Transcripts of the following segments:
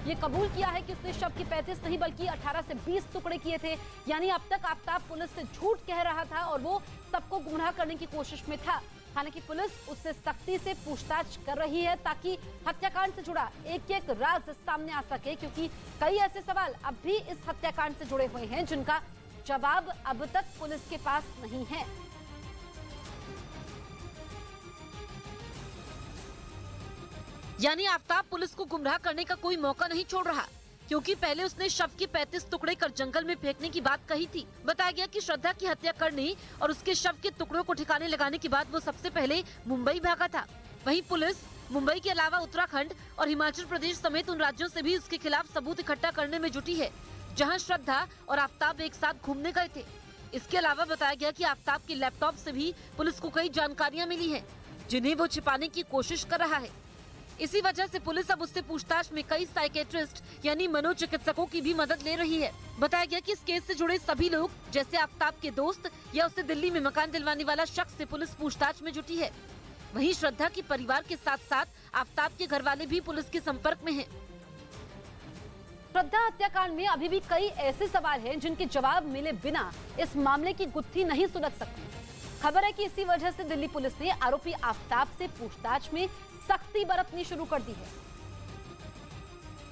ये कबूल किया है कि उसने शव के 35 नहीं बल्कि 18 से 20 टुकड़े किए थे। यानी अब तक आफताब पुलिस से झूठ कह रहा था और वो सबको गुमराह करने की कोशिश में था। हालांकि पुलिस उससे सख्ती से पूछताछ कर रही है ताकि हत्याकांड से जुड़ा एक एक राज सामने आ सके, क्योंकि कई ऐसे सवाल अब भी इस हत्याकांड से जुड़े हुए हैं जिनका जवाब अब तक पुलिस के पास नहीं है। यानी आफताब पुलिस को गुमराह करने का कोई मौका नहीं छोड़ रहा, क्योंकि पहले उसने शव के 35 टुकड़े कर जंगल में फेंकने की बात कही थी। बताया गया कि श्रद्धा की हत्या करने और उसके शव के टुकड़ों को ठिकाने लगाने के बाद वो सबसे पहले मुंबई भागा था। वहीं पुलिस मुंबई के अलावा उत्तराखंड और हिमाचल प्रदेश समेत उन राज्यों से भी उसके खिलाफ सबूत इकट्ठा करने में जुटी है जहां श्रद्धा और आफताब एक साथ घूमने गए थे। इसके अलावा बताया गया कि आफताब के लैपटॉप से भी पुलिस को कई जानकारियां मिली हैं, जिन्हें वो छिपाने की कोशिश कर रहा है। इसी वजह से पुलिस अब उससे पूछताछ में कई साइकेट्रिस्ट यानी मनोचिकित्सकों की भी मदद ले रही है। बताया गया कि इस केस से जुड़े सभी लोग जैसे आफताब के दोस्त या उसे दिल्ली में मकान दिलवाने वाला शख्स से पुलिस पूछताछ में जुटी है। वहीं श्रद्धा के परिवार के साथ साथ आफताब के घर वाले भी पुलिस के संपर्क में हैं। श्रद्धा हत्याकांड में अभी भी कई ऐसे सवाल हैं जिनके जवाब मिले बिना इस मामले की गुत्थी नहीं सुलझ सकती। खबर है कि इसी वजह से दिल्ली पुलिस ने आरोपी आफताब से पूछताछ में सख्ती बरतनी शुरू कर दी है,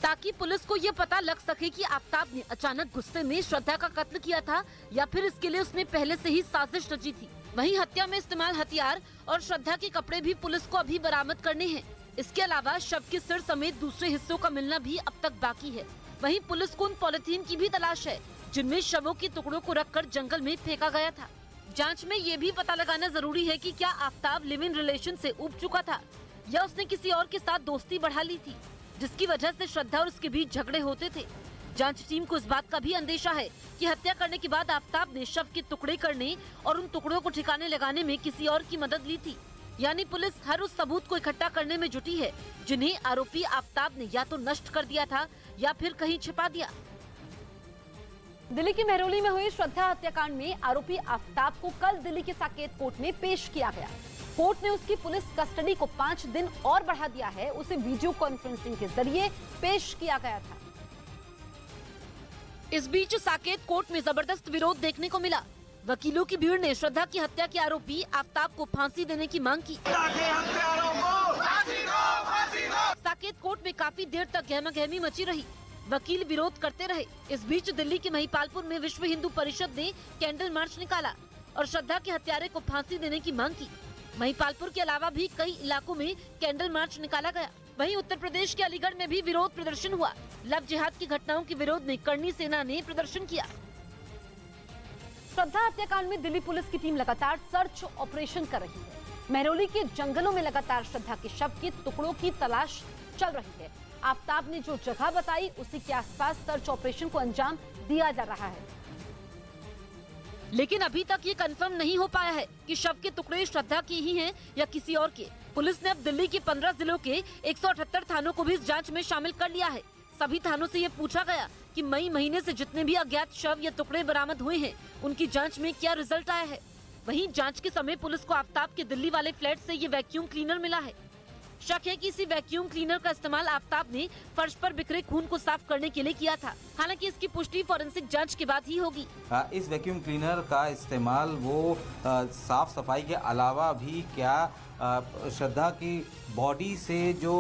ताकि पुलिस को ये पता लग सके कि आफताब ने अचानक गुस्से में श्रद्धा का कत्ल किया था या फिर इसके लिए उसने पहले से ही साजिश रची थी। वहीं हत्या में इस्तेमाल हथियार और श्रद्धा के कपड़े भी पुलिस को अभी बरामद करने हैं। इसके अलावा शव के सिर समेत दूसरे हिस्सों का मिलना भी अब तक बाकी है। वहीं पुलिस को उन पॉलिथीन की भी तलाश है जिनमें शवों के टुकड़ों को रखकर जंगल में फेंका गया था। जांच में ये भी पता लगाना जरूरी है कि क्या आफताब लिव इन रिलेशन से उब चुका था या उसने किसी और के साथ दोस्ती बढ़ा ली थी, जिसकी वजह से श्रद्धा और उसके बीच झगड़े होते थे। जांच टीम को इस बात का भी अंदेशा है कि हत्या करने के बाद आफताब ने शव के टुकड़े करने और उन टुकड़ों को ठिकाने लगाने में किसी और की मदद ली थी। यानी पुलिस हर उस सबूत को इकट्ठा करने में जुटी है जिन्हें आरोपी आफताब ने या तो नष्ट कर दिया था या फिर कहीं छिपा दिया। दिल्ली की मेहरौली में हुई श्रद्धा हत्याकांड में आरोपी आफताब को कल दिल्ली के साकेत कोर्ट में पेश किया गया। कोर्ट ने उसकी पुलिस कस्टडी को 5 दिन और बढ़ा दिया है। उसे वीडियो कॉन्फ्रेंसिंग के जरिए पेश किया गया था। इस बीच साकेत कोर्ट में जबरदस्त विरोध देखने को मिला। वकीलों की भीड़ ने श्रद्धा की हत्या के आरोपी आफताब को फांसी देने की मांग की। साकेत कोर्ट में काफी देर तक गहमागहमी मची रही। वकील विरोध करते रहे। इस बीच दिल्ली के महिपालपुर में विश्व हिंदू परिषद ने कैंडल मार्च निकाला और श्रद्धा के हत्यारे को फांसी देने की मांग की। महिपालपुर के अलावा भी कई इलाकों में कैंडल मार्च निकाला गया। वहीं उत्तर प्रदेश के अलीगढ़ में भी विरोध प्रदर्शन हुआ। लव जिहाद की घटनाओं के विरोध में करणी सेना ने प्रदर्शन किया। श्रद्धा हत्याकांड में दिल्ली पुलिस की टीम लगातार सर्च ऑपरेशन कर रही है। मेहरौली के जंगलों में लगातार श्रद्धा के शव के टुकड़ों की तलाश चल रही है। आफताब ने जो जगह बताई उसी के आसपास सर्च ऑपरेशन को अंजाम दिया जा रहा है, लेकिन अभी तक ये कंफर्म नहीं हो पाया है कि शव के टुकड़े श्रद्धा के ही हैं या किसी और के। पुलिस ने अब दिल्ली के 15 जिलों के 178 थानों को भी इस जांच में शामिल कर लिया है। सभी थानों से ये पूछा गया कि मई महीने से जितने भी अज्ञात शव या टुकड़े बरामद हुए हैं उनकी जांच में क्या रिजल्ट आया है। वहीं जांच के समय पुलिस को आफताब के दिल्ली वाले फ्लैट से ये वैक्यूम क्लीनर मिला है। शक है कि इसी वैक्यूम क्लीनर का इस्तेमाल आफताब ने फर्श पर बिखरे खून को साफ करने के लिए किया था। हालांकि इसकी पुष्टि फॉरेंसिक जांच के बाद ही होगी। इस वैक्यूम क्लीनर का इस्तेमाल वो साफ सफाई के अलावा भी क्या श्रद्धा की बॉडी से जो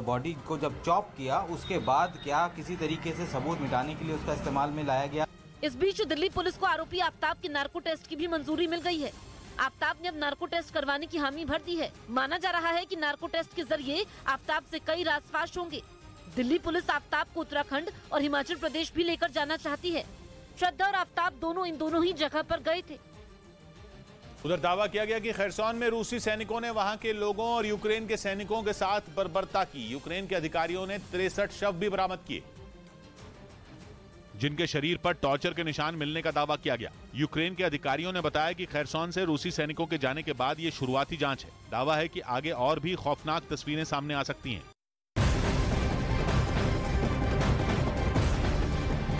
बॉडी को जब चॉप किया उसके बाद क्या किसी तरीके से सबूत मिटाने के लिए उसका इस्तेमाल में लाया गया। इस बीच दिल्ली पुलिस को आरोपी आफताब के नार्को टेस्ट की भी मंजूरी मिल गई है। आफताब ने अब नार्को टेस्ट करवाने की हामी भर दी है। माना जा रहा है कि नार्को टेस्ट के जरिए आफताब से कई राज फाश होंगे। दिल्ली पुलिस आफताब को उत्तराखंड और हिमाचल प्रदेश भी लेकर जाना चाहती है। श्रद्धा और आफताब दोनों इन दोनों ही जगह पर गए थे। उधर दावा किया गया कि खैरसौन में रूसी सैनिकों ने वहां के लोगों और यूक्रेन के सैनिकों के साथ बर्बरता की। यूक्रेन के अधिकारियों ने 63 शव भी बरामद किए जिनके शरीर पर टॉर्चर के निशान मिलने का दावा किया गया। यूक्रेन के अधिकारियों ने बताया कि खैरसौन से रूसी सैनिकों के जाने के बाद ये शुरुआती जांच है। दावा है कि आगे और भी खौफनाक तस्वीरें सामने आ सकती हैं।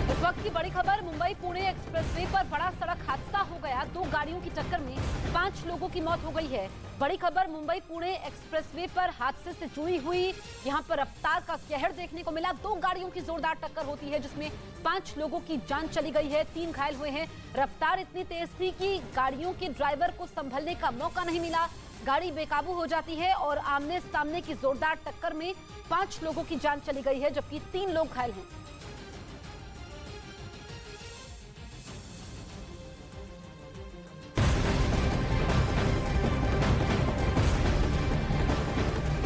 इस वक्त की बड़ी खबर मुंबई मुंबई पुणे एक्सप्रेसवे पर बड़ा सड़क हादसा हो गया। 2 गाड़ियों की टक्कर में 5 लोगों की मौत हो गई है। बड़ी खबर मुंबई पुणे एक्सप्रेसवे पर हादसे से जुड़ी हुई। यहां पर रफ्तार का कहर देखने को मिला। 2 गाड़ियों की जोरदार टक्कर होती है जिसमें 5 लोगों की जान चली गई है, 3 घायल हुए हैं। रफ्तार इतनी तेज थी कि गाड़ियों के ड्राइवर को संभलने का मौका नहीं मिला। गाड़ी बेकाबू हो जाती है और आमने सामने की जोरदार टक्कर में 5 लोगों की जान चली गई है जबकि 3 लोग घायल हैं।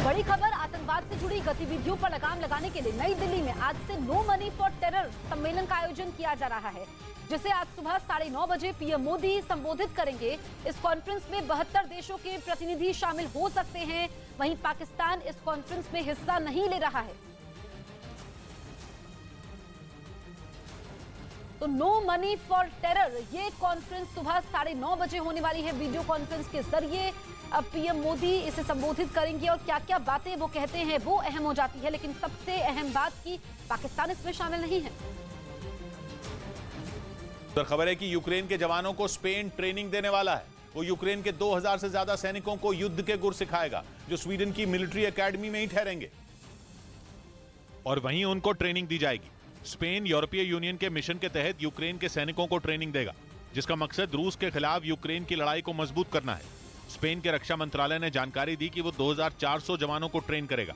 बड़ी खबर आतंकवाद से जुड़ी गतिविधियों पर लगाम लगाने के लिए नई दिल्ली में आज से नो मनी फॉर टेरर सम्मेलन का आयोजन किया जा रहा है, जिसे आज सुबह 9:30 बजे पीएम मोदी संबोधित करेंगे। इस कॉन्फ्रेंस में 72 देशों के प्रतिनिधि शामिल हो सकते हैं। वहीं पाकिस्तान इस कॉन्फ्रेंस में हिस्सा नहीं ले रहा है। तो नो मनी फॉर टेरर ये कॉन्फ्रेंस सुबह 9:30 बजे होने वाली है। वीडियो कॉन्फ्रेंस के जरिए अब पीएम मोदी इसे संबोधित करेंगे और क्या क्या बातें वो कहते हैं वो अहम हो जाती है, लेकिन सबसे अहम बात की पाकिस्तान इसमें शामिल नहीं है। तो खबर है कि यूक्रेन के जवानों को स्पेन ट्रेनिंग देने वाला है। वो यूक्रेन के 2000 से ज्यादा सैनिकों को युद्ध के गुर सिखाएगा जो स्वीडन की मिलिट्री एकेडमी में ही ठहरेंगे और वहीं उनको ट्रेनिंग दी जाएगी। स्पेन यूरोपीय यूनियन के मिशन के तहत यूक्रेन के सैनिकों को ट्रेनिंग देगा, जिसका मकसद रूस के खिलाफ यूक्रेन की लड़ाई को मजबूत करना है। स्पेन के रक्षा मंत्रालय ने जानकारी दी कि वो 2400 जवानों को ट्रेन करेगा।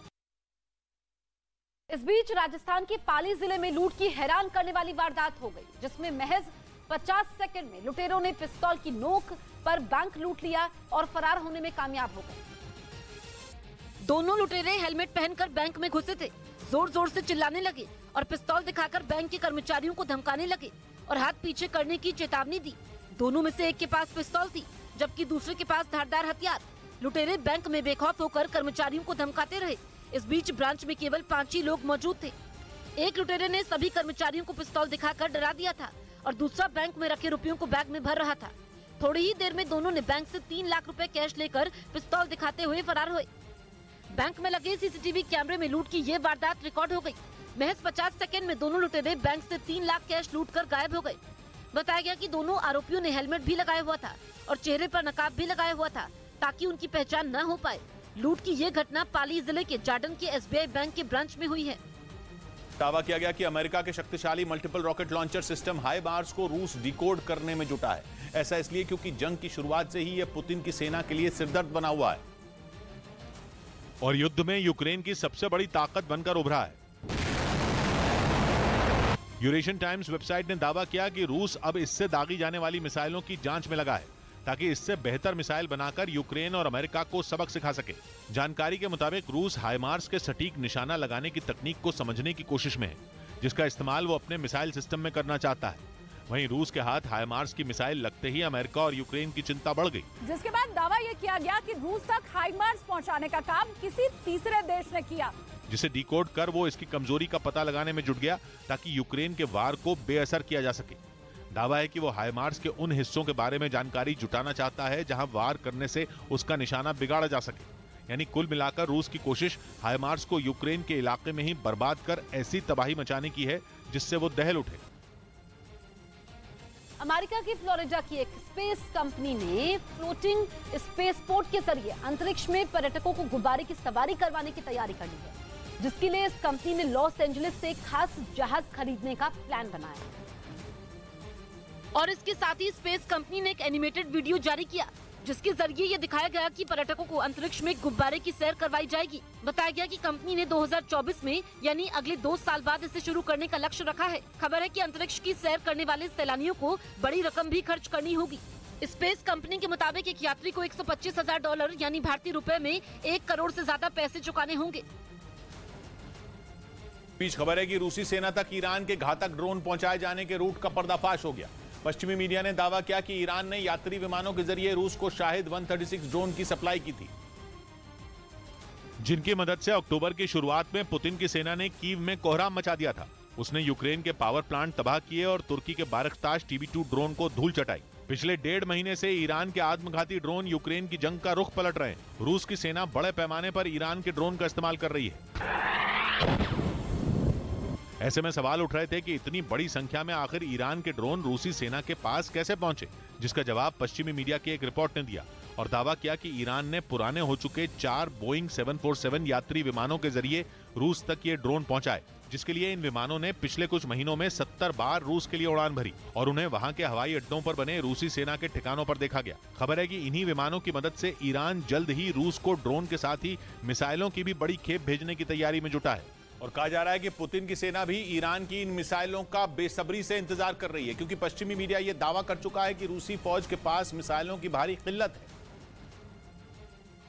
इस बीच राजस्थान के पाली जिले में लूट की हैरान करने वाली वारदात हो गई, जिसमें महज 50 सेकंड में लुटेरों ने पिस्तौल की नोक पर बैंक लूट लिया और फरार होने में कामयाब हो गए। दोनों लुटेरे हेलमेट पहनकर बैंक में घुसे थे, जोर जोर से चिल्लाने लगे और पिस्तौल दिखाकर बैंक के कर्मचारियों को धमकाने लगे और हाथ पीछे करने की चेतावनी दी। दोनों में से एक के पास पिस्तौल थी जबकि दूसरे के पास धारदार हथियार। लुटेरे बैंक में बेखौफ होकर कर्मचारियों को धमकाते रहे। इस बीच ब्रांच में केवल 5 ही लोग मौजूद थे। एक लुटेरे ने सभी कर्मचारियों को पिस्तौल दिखाकर डरा दिया था और दूसरा बैंक में रखे रुपयों को बैग में भर रहा था। थोड़ी ही देर में दोनों ने बैंक से 3 लाख रुपए कैश लेकर पिस्तौल दिखाते हुए फरार हुए। बैंक में लगे सीसीटीवी कैमरे में लूट की ये वारदात रिकॉर्ड हो गई। महज 50 सेकंड में दोनों लुटेरे बैंक से 3 लाख कैश लूटकर गायब हो गए। बताया गया कि दोनों आरोपियों ने हेलमेट भी लगाया हुआ था और चेहरे पर नकाब भी लगाया हुआ था ताकि उनकी पहचान न हो पाए। लूट की ये घटना पाली जिले के जार्डन के एसबीआई बैंक के ब्रांच में हुई है। दावा किया गया कि अमेरिका के शक्तिशाली मल्टीपल रॉकेट लॉन्चर सिस्टम हाइमार्स को रूस डिकोड करने में जुटा है। ऐसा इसलिए क्योंकि जंग की शुरुआत से ही यह पुतिन की सेना के लिए सिरदर्द बना हुआ है और युद्ध में यूक्रेन की सबसे बड़ी ताकत बनकर उभरा है। यूरेशियन टाइम्स वेबसाइट ने दावा किया कि रूस अब इससे दागी जाने वाली मिसाइलों की जांच में लगा है ताकि इससे बेहतर मिसाइल बनाकर यूक्रेन और अमेरिका को सबक सिखा सके। जानकारी के मुताबिक रूस हाइमार्स के सटीक निशाना लगाने की तकनीक को समझने की कोशिश में है, जिसका इस्तेमाल वो अपने मिसाइल सिस्टम में करना चाहता है। वहीं रूस के हाथ हाइमार्स की मिसाइल लगते ही अमेरिका और यूक्रेन की चिंता बढ़ गई, जिसके बाद दावा यह किया गया कि रूस तक हाइमार्स पहुंचाने का काम किसी तीसरे देश ने किया, जिसे डिकोड कर वो इसकी कमजोरी का पता लगाने में जुट गया ताकि यूक्रेन के वार को बेअसर किया जा सके। दावा है कि वो हाइमार्स के उन हिस्सों के बारे में जानकारी जुटाना चाहता है जहां वार करने से उसका निशाना बिगाड़ा जा सके। यानी कुल मिलाकर रूस की कोशिश हाइमार्स को यूक्रेन के इलाके में ही बर्बाद कर ऐसी तबाही मचाने की है जिससे वो दहल उठे। अमेरिका की फ्लोरिडा की एक स्पेस कंपनी ने फ्लोटिंग स्पेसपोर्ट के जरिए अंतरिक्ष में पर्यटकों को गुब्बारे की सवारी करवाने की तैयारी कर ली है, जिसके लिए इस कंपनी ने लॉस एंजलिस से एक खास जहाज खरीदने का प्लान बनाया और इसके साथ ही स्पेस कंपनी ने एक एनिमेटेड वीडियो जारी किया जिसके जरिए ये दिखाया गया कि पर्यटकों को अंतरिक्ष में गुब्बारे की सैर करवाई जाएगी। बताया गया कि कंपनी ने 2024 में यानी अगले 2 साल बाद इसे शुरू करने का लक्ष्य रखा है। खबर है कि अंतरिक्ष की सैर करने वाले सैलानियों को बड़ी रकम भी खर्च करनी होगी। स्पेस कंपनी के मुताबिक एक यात्री को $125,000 यानी भारतीय रुपए में 1 करोड़ से ज्यादा पैसे चुकाने होंगे। बीच खबर है कि रूसी सेना तक ईरान के घातक ड्रोन पहुंचाए जाने के रूट का पर्दाफाश हो गया। पश्चिमी मीडिया ने दावा किया कि ईरान ने यात्री विमानों के जरिए रूस को शाहिद 136 ड्रोन की सप्लाई की थी, जिनकी मदद से अक्टूबर की शुरुआत में पुतिन की सेना ने कीव में कोहराम मचा दिया था। उसने यूक्रेन के पावर प्लांट तबाह किए और तुर्की के बारकताश TB2 ड्रोन को धूल चटाई। पिछले 1.5 महीने से ईरान के आत्मघाती ड्रोन यूक्रेन की जंग का रुख पलट रहे हैं। रूस की सेना बड़े पैमाने पर ईरान के ड्रोन का इस्तेमाल कर रही है। ऐसे में सवाल उठ रहे थे कि इतनी बड़ी संख्या में आखिर ईरान के ड्रोन रूसी सेना के पास कैसे पहुंचे, जिसका जवाब पश्चिमी मीडिया की एक रिपोर्ट ने दिया और दावा किया कि ईरान ने पुराने हो चुके 4 बोइंग 747 यात्री विमानों के जरिए रूस तक ये ड्रोन पहुंचाए, जिसके लिए इन विमानों ने पिछले कुछ महीनों में 70 बार रूस के लिए उड़ान भरी और उन्हें वहां के हवाई अड्डों पर बने रूसी सेना के ठिकानों पर देखा गया। खबर है कि इन्हीं विमानों की मदद से ईरान जल्द ही रूस को ड्रोन के साथ ही मिसाइलों की भी बड़ी खेप भेजने की तैयारी में जुटा है। और कहा जा रहा है कि पुतिन की सेना भी ईरान की इन मिसाइलों का बेसब्री से इंतजार कर रही है, क्योंकि पश्चिमी मीडिया यह दावा कर चुका है कि रूसी फौज के पास मिसाइलों की भारी किल्लत है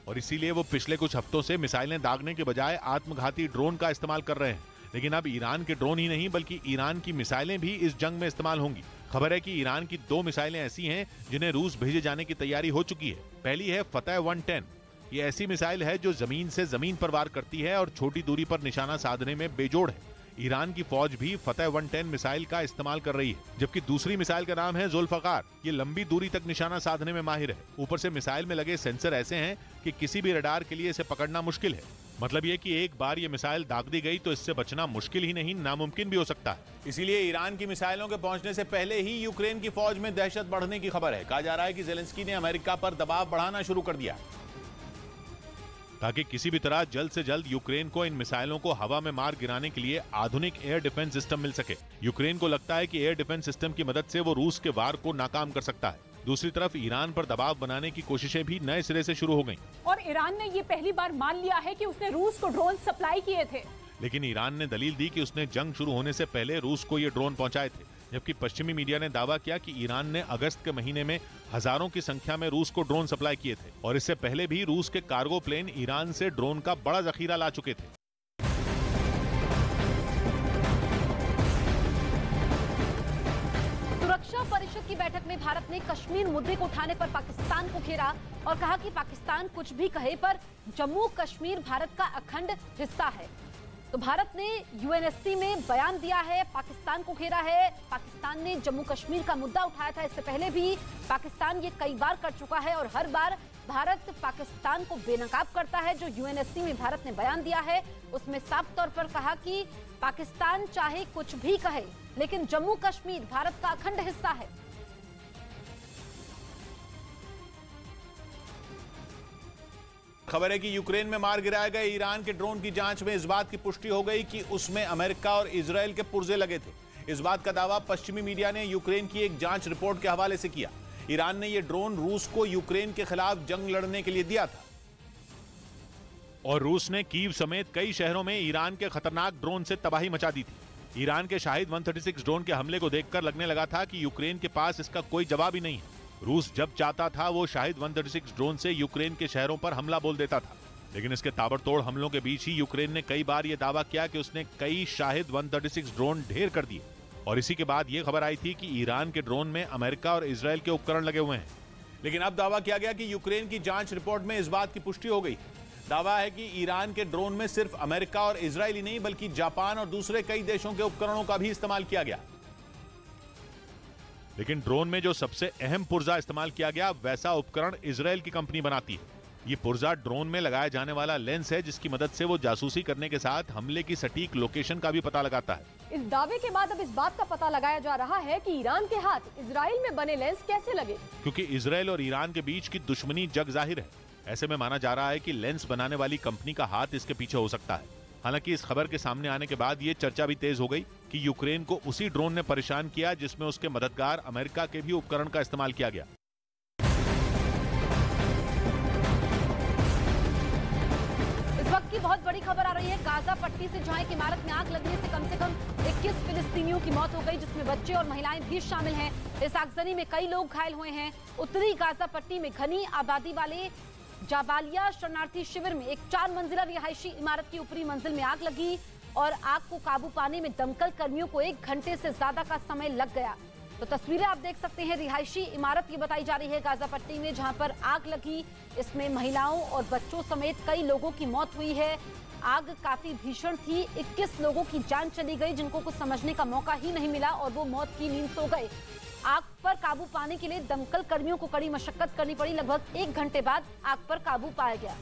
और इसीलिए वो पिछले कुछ हफ्तों से मिसाइलें दागने के बजाय आत्मघाती ड्रोन का इस्तेमाल कर रहे हैं। लेकिन अब ईरान के ड्रोन ही नहीं बल्कि ईरान की मिसाइलें भी इस जंग में इस्तेमाल होंगी। खबर है कि ईरान की 2 मिसाइलें ऐसी हैं जिन्हें रूस भेजे जाने की तैयारी हो चुकी है। पहली है फतेह 110। ये ऐसी मिसाइल है जो जमीन से जमीन पर वार करती है और छोटी दूरी पर निशाना साधने में बेजोड़ है। ईरान की फौज भी फतेह 110 मिसाइल का इस्तेमाल कर रही है, जबकि दूसरी मिसाइल का नाम है जुल्फकार। ये लंबी दूरी तक निशाना साधने में माहिर है। ऊपर से मिसाइल में लगे सेंसर ऐसे हैं कि किसी भी रडार के लिए इसे पकड़ना मुश्किल है। मतलब ये कि एक बार ये मिसाइल दाग दी गई तो इससे बचना मुश्किल ही नहीं नामुमकिन भी हो सकता है। इसीलिए ईरान की मिसाइलों के पहुंचने से पहले ही यूक्रेन की फौज में दहशत बढ़ने की खबर है। कहा जा रहा है कि ज़ेलेंस्की ने अमेरिका पर दबाव बढ़ाना शुरू कर दिया ताकि किसी भी तरह जल्द से जल्द यूक्रेन को इन मिसाइलों को हवा में मार गिराने के लिए आधुनिक एयर डिफेंस सिस्टम मिल सके। यूक्रेन को लगता है कि एयर डिफेंस सिस्टम की मदद से वो रूस के वार को नाकाम कर सकता है। दूसरी तरफ ईरान पर दबाव बनाने की कोशिशें भी नए सिरे से शुरू हो गईं। और ईरान ने ये पहली बार मान लिया है कि उसने रूस को ड्रोन सप्लाई किए थे। लेकिन ईरान ने दलील दी कि उसने जंग शुरू होने से पहले रूस को ये ड्रोन पहुंचाए थे, जबकि पश्चिमी मीडिया ने दावा किया कि ईरान ने अगस्त के महीने में हजारों की संख्या में रूस को ड्रोन सप्लाई किए थे और इससे पहले भी रूस के कार्गो प्लेन ईरान से ड्रोन का बड़ा जखीरा ला चुके थे। सुरक्षा परिषद की बैठक में भारत ने कश्मीर मुद्दे को उठाने पर पाकिस्तान को घेरा और कहा कि पाकिस्तान कुछ भी कहे पर जम्मू कश्मीर भारत का अखंड हिस्सा है। तो भारत ने यूएनएससी में बयान दिया है, पाकिस्तान को घेरा है। पाकिस्तान ने जम्मू कश्मीर का मुद्दा उठाया था, इससे पहले भी पाकिस्तान ये कई बार कर चुका है और हर बार भारत पाकिस्तान को बेनकाब करता है। जो यूएनएससी में भारत ने बयान दिया है उसमें साफ तौर पर कहा कि पाकिस्तान चाहे कुछ भी कहे लेकिन जम्मू कश्मीर भारत का अखंड हिस्सा है। खबर है कि यूक्रेन में मार गिराए गए ईरान के ड्रोन की जांच में इस बात की पुष्टि हो गई कि उसमें अमेरिका और इजरायल के पुर्जे लगे थे। इस बात का दावा पश्चिमी मीडिया ने यूक्रेन की एक जांच रिपोर्ट के हवाले से किया। ईरान ने यह ड्रोन रूस को यूक्रेन के खिलाफ जंग लड़ने के लिए दिया था और रूस ने कीव समेत कई शहरों में ईरान के खतरनाक ड्रोन से तबाही मचा दी थी। ईरान के शाहिद 136 ड्रोन के हमले को देखकर लगने लगा था कि यूक्रेन के पास इसका कोई जवाब ही नहीं है। रूस जब चाहता था वो शाहिद 136 ड्रोन से यूक्रेन के शहरों पर हमला बोल देता था, लेकिन इसके ताबड़तोड़ हमलों के बीच ही यूक्रेन ने कई बार ये दावा किया कि उसने कई शाहिद 136 ड्रोन ढेर कर दिए और इसी के बाद ये खबर आई थी कि ईरान के ड्रोन में अमेरिका और इजरायल के उपकरण लगे हुए हैं। लेकिन अब दावा किया गया कि यूक्रेन की जांच रिपोर्ट में इस बात की पुष्टि हो गई। दावा है कि ईरान के ड्रोन में सिर्फ अमेरिका और इजरायल ही नहीं बल्कि जापान और दूसरे कई देशों के उपकरणों का भी इस्तेमाल किया गया। लेकिन ड्रोन में जो सबसे अहम पुर्जा इस्तेमाल किया गया वैसा उपकरण इजरायल की कंपनी बनाती है। ये पुर्जा ड्रोन में लगाया जाने वाला लेंस है जिसकी मदद से वो जासूसी करने के साथ हमले की सटीक लोकेशन का भी पता लगाता है। इस दावे के बाद अब इस बात का पता लगाया जा रहा है कि ईरान के हाथ इजराइल में बने लेंस कैसे लगे, क्योंकि इजरायल और ईरान के बीच की दुश्मनी जग जाहिर है। ऐसे में माना जा रहा है कि लेंस बनाने वाली कंपनी का हाथ इसके पीछे हो सकता है। हालांकि इस खबर के सामने आने के बाद ये चर्चा भी तेज हो गई कि यूक्रेन को उसी ड्रोन ने परेशान किया जिसमें उसके मददगार अमेरिका के भी उपकरण का इस्तेमाल किया गया। इस वक्त की बहुत बड़ी खबर आ रही है गाजा पट्टी से, जहां एक इमारत में आग लगने से कम 21 फिलिस्तीनियों की मौत हो गई, जिसमें बच्चे और महिलाएं भी शामिल हैं। इस आगजनी में कई लोग घायल हुए हैं। उत्तरी गाजा पट्टी में घनी आबादी वाले जाबालिया शरणार्थी शिविर में एक 4 मंजिला रिहायशी इमारत की ऊपरी मंजिल में आग लगी और आग को काबू पाने में दमकल कर्मियों को 1 घंटे से ज्यादा का समय लग गया। तो तस्वीरें आप देख सकते हैं, रिहायशी इमारत ये बताई जा रही है गाजा पट्टी में जहां पर आग लगी। इसमें महिलाओं और बच्चों समेत कई लोगों की मौत हुई है। आग काफी भीषण थी, 21 लोगों की जान चली गई जिनको कुछ समझने का मौका ही नहीं मिला और वो मौत की नींद सो गए। आग पर काबू पाने के लिए दमकल कर्मियों को कड़ी मशक्कत करनी पड़ी। लगभग 1 घंटे बाद आग पर काबू पाया गया।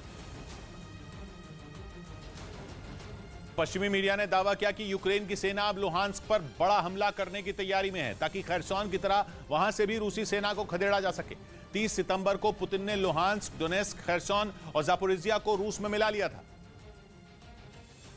पश्चिमी मीडिया ने दावा किया कि यूक्रेन की सेना अब लुहांस्क पर बड़ा हमला करने की तैयारी में है ताकि खैरसॉन की तरह वहां से भी रूसी सेना को खदेड़ा जा सके। 30 सितंबर को पुतिन ने लुहांस्क, डोनेस्क, खैरसॉन और जापोरिजिया को रूस में मिला लिया था।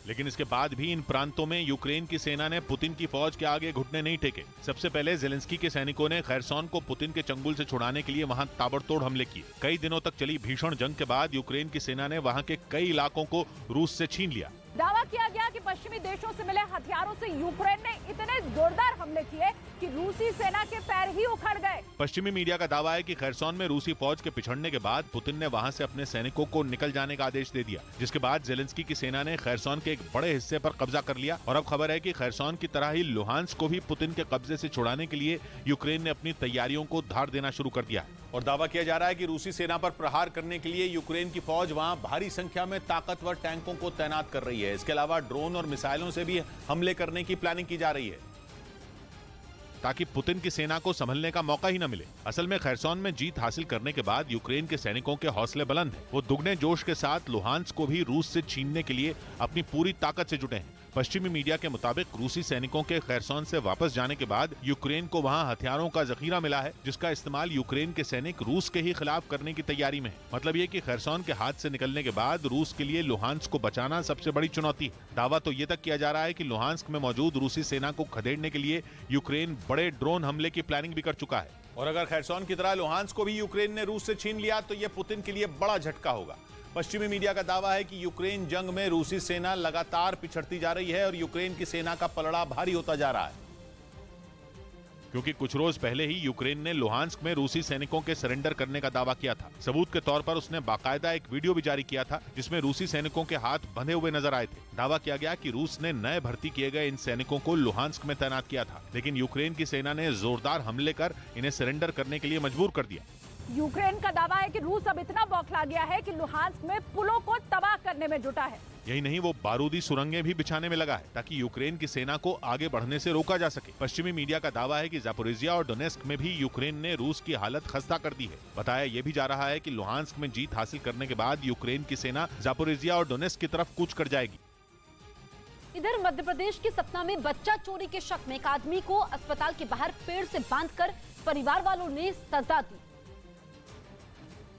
लेकिन इसके बाद भी इन प्रांतों में यूक्रेन की सेना ने पुतिन की फौज के आगे घुटने नहीं टेके। सबसे पहले ज़ेलेंस्की के सैनिकों ने खैरसॉन को पुतिन के चंगुल से छुड़ाने के लिए वहां ताबड़तोड़ हमले किए। कई दिनों तक चली भीषण जंग के बाद यूक्रेन की सेना ने वहां के कई इलाकों को रूस से छीन लिया। दावा किया गया कि पश्चिमी देशों से मिले हथियारों से यूक्रेन ने इतने जोरदार हमले किए कि रूसी सेना के पैर ही उखड़ गए। पश्चिमी मीडिया का दावा है कि खैरसॉन में रूसी फौज के पिछड़ने के बाद पुतिन ने वहां से अपने सैनिकों को निकल जाने का आदेश दे दिया, जिसके बाद ज़ेलेंस्की की सेना ने खैरसॉन के एक बड़े हिस्से पर कब्जा कर लिया। और अब खबर है कि खैरसॉन की तरह ही लुहांस्क को भी पुतिन के कब्जे से छुड़ाने के लिए यूक्रेन ने अपनी तैयारियों को धार देना शुरू कर दिया है। और दावा किया जा रहा है कि रूसी सेना पर प्रहार करने के लिए यूक्रेन की फौज वहां भारी संख्या में ताकतवर टैंकों को तैनात कर रही है। इसके अलावा ड्रोन और मिसाइलों से भी हमले करने की प्लानिंग की जा रही है ताकि पुतिन की सेना को संभलने का मौका ही न मिले। असल में खैरसॉन में जीत हासिल करने के बाद यूक्रेन के सैनिकों के हौसले बुलंद हैं। वो दुगने जोश के साथ लुहांस्क को भी रूस से छीनने के लिए अपनी पूरी ताकत से जुटे हैं। पश्चिमी मीडिया के मुताबिक रूसी सैनिकों के खैरसॉन से वापस जाने के बाद यूक्रेन को वहां हथियारों का जखीरा मिला है, जिसका इस्तेमाल यूक्रेन के सैनिक रूस के ही खिलाफ करने की तैयारी में है। मतलब ये कि खैरसॉन के हाथ से निकलने के बाद रूस के लिए लुहांस्क को बचाना सबसे बड़ी चुनौती है। दावा तो ये तक किया जा रहा है कि लुहांस्क में मौजूद रूसी सेना को खदेड़ने के लिए यूक्रेन बड़े ड्रोन हमले की प्लानिंग भी कर चुका है। और अगर खैरसॉन की तरह लुहांस्क को भी यूक्रेन ने रूस से छीन लिया तो ये पुतिन के लिए बड़ा झटका होगा। पश्चिमी मीडिया का दावा है कि यूक्रेन जंग में रूसी सेना लगातार पिछड़ती जा रही है और यूक्रेन की सेना का पलड़ा भारी होता जा रहा है, क्योंकि कुछ रोज पहले ही यूक्रेन ने लुहांस्क में रूसी सैनिकों के सरेंडर करने का दावा किया था। सबूत के तौर पर उसने बाकायदा एक वीडियो भी जारी किया था जिसमें रूसी सैनिकों के हाथ बंधे हुए नजर आए थे। दावा किया गया कि रूस ने नए भर्ती किए गए इन सैनिकों को लुहांस्क में तैनात किया था, लेकिन यूक्रेन की सेना ने जोरदार हमले कर इन्हें सरेंडर करने के लिए मजबूर कर दिया। यूक्रेन का दावा है कि रूस अब इतना बौखला गया है कि लुहांस्क में पुलों को तबाह करने में जुटा है। यही नहीं, वो बारूदी सुरंगें भी बिछाने में लगा है ताकि यूक्रेन की सेना को आगे बढ़ने से रोका जा सके। पश्चिमी मीडिया का दावा है कि जापोरिजिया और डोनेस्क में भी यूक्रेन ने रूस की हालत खस्ता कर दी है। बताया यह भी जा रहा है कि लुहांस्क में जीत हासिल करने के बाद यूक्रेन की सेना जापोरिजिया और डोनेस्क की तरफ कूच कर जाएगी। इधर मध्य प्रदेश के सतना में बच्चा चोरी के शक में एक आदमी को अस्पताल के बाहर पेड़ से बांधकर परिवार वालों ने सजा दी,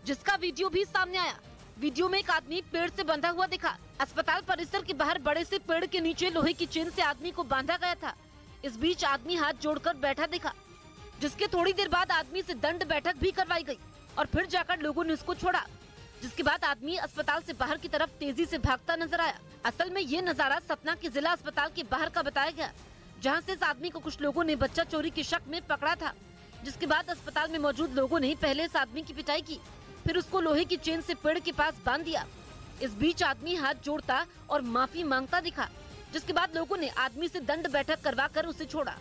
जिसका वीडियो भी सामने आया। वीडियो में एक आदमी पेड़ से बंधा हुआ दिखा। अस्पताल परिसर के बाहर बड़े से पेड़ के नीचे लोहे की चेन से आदमी को बांधा गया था। इस बीच आदमी हाथ जोड़कर बैठा दिखा, जिसके थोड़ी देर बाद आदमी से दंड बैठक भी करवाई गई और फिर जाकर लोगों ने उसको छोड़ा, जिसके बाद आदमी अस्पताल से बाहर की तरफ तेजी से भागता नजर आया। असल में ये नजारा सतना के जिला अस्पताल के बाहर का बताया गया, जहाँ से इस आदमी को कुछ लोगों ने बच्चा चोरी के शक में पकड़ा था। जिसके बाद अस्पताल में मौजूद लोगों ने पहले इस आदमी की पिटाई की, फिर उसको लोहे की चेन से पेड़ के पास बांध दिया। इस बीच आदमी हाथ जोड़ता और माफी मांगता दिखा, जिसके बाद लोगों ने आदमी से दंड बैठक करवाकर उसे छोड़ा।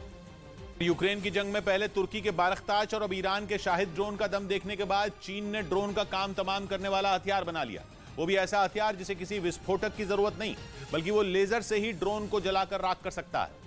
यूक्रेन की जंग में पहले तुर्की के बारख्ताच और अब ईरान के शाहिद ड्रोन का दम देखने के बाद चीन ने ड्रोन का काम तमाम करने वाला हथियार बना लिया। वो भी ऐसा हथियार जिसे किसी विस्फोटक की जरूरत नहीं, बल्कि वो लेजर से ही ड्रोन को जलाकर राख कर सकता है।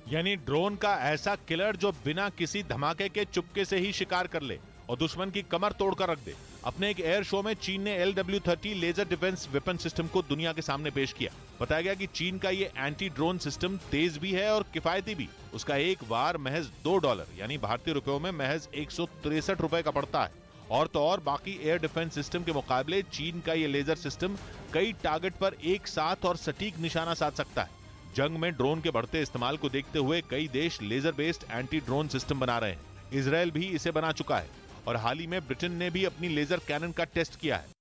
यानी ड्रोन का ऐसा किलर जो बिना किसी धमाके के चुपके से ही शिकार कर ले और दुश्मन की कमर तोड़कर रख दे। अपने एक एयर शो में चीन ने LW-30 laser defence weapon system को दुनिया के सामने पेश किया। बताया गया कि चीन का ये एंटी ड्रोन सिस्टम तेज भी है और किफायती भी। उसका एक वार महज $2 यानी भारतीय रुपयों में महज 163 रुपए का पड़ता है। और तो और बाकी एयर डिफेंस सिस्टम के मुकाबले चीन का ये लेजर सिस्टम कई टारगेट पर एक साथ और सटीक निशाना साध सकता है। जंग में ड्रोन के बढ़ते इस्तेमाल को देखते हुए कई देश laser based anti drone system बना रहे हैं। इजराइल भी इसे बना चुका है और हाल ही में ब्रिटेन ने भी अपनी लेजर कैनन का टेस्ट किया है।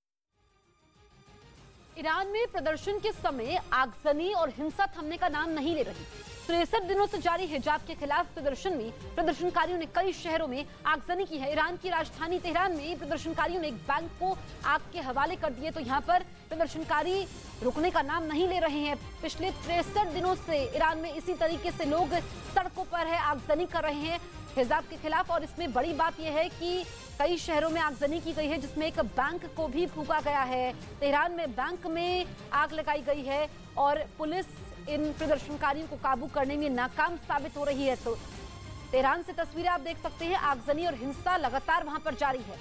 ईरान में प्रदर्शन के समय आगजनी और हिंसा थमने का नाम नहीं ले रही। 63 दिनों से जारी हिजाब के खिलाफ प्रदर्शन में प्रदर्शनकारियों ने कई शहरों में आगजनी की है। ईरान की राजधानी तेहरान में प्रदर्शनकारियों ने एक बैंक को आग के हवाले कर दिए, तो यहाँ पर प्रदर्शनकारी रुकने का नाम नहीं ले रहे हैं। पिछले 63 दिनों से ईरान में इसी तरीके से लोग सड़कों पर है, आगजनी कर रहे हैं हिजाब के खिलाफ। और इसमें बड़ी बात यह है कि कई शहरों में आगजनी की गई है, जिसमें एक बैंक को भी फूंका गया है। तेहरान में बैंक में आग लगाई गई है और पुलिस इन प्रदर्शनकारियों को काबू करने में नाकाम साबित हो रही है। तो तेहरान से तस्वीरें आप देख सकते हैं, आगजनी और हिंसा लगातार वहां पर जारी है।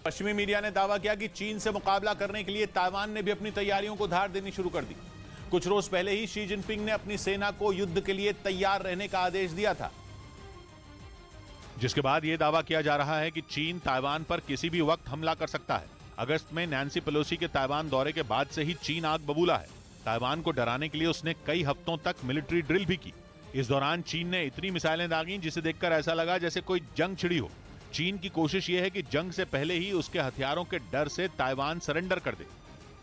पश्चिमी मीडिया ने दावा किया कि चीन से मुकाबला करने के लिए ताइवान ने भी अपनी तैयारियों को धार देनी शुरू कर दी। कुछ रोज पहले ही शी जिनपिंग ने अपनी सेना को युद्ध के लिए तैयार रहने का आदेश दिया था, जिसके बाद यह दावा किया जा रहा है कि चीन ताइवान पर किसी भी वक्त हमला कर सकता है। अगस्त में नैन्सी पेलोसी के ताइवान दौरे के बाद से ही चीन आग बबूला है। ताइवान को डराने के लिए उसने कई हफ्तों तक मिलिट्री ड्रिल भी की। इस दौरान चीन ने इतनी मिसाइलें दागी जिसे देखकर ऐसा लगा जैसे कोई जंग छिड़ी हो। चीन की कोशिश यह है कि जंग से पहले ही उसके हथियारों के डर से ताइवान सरेंडर कर दे।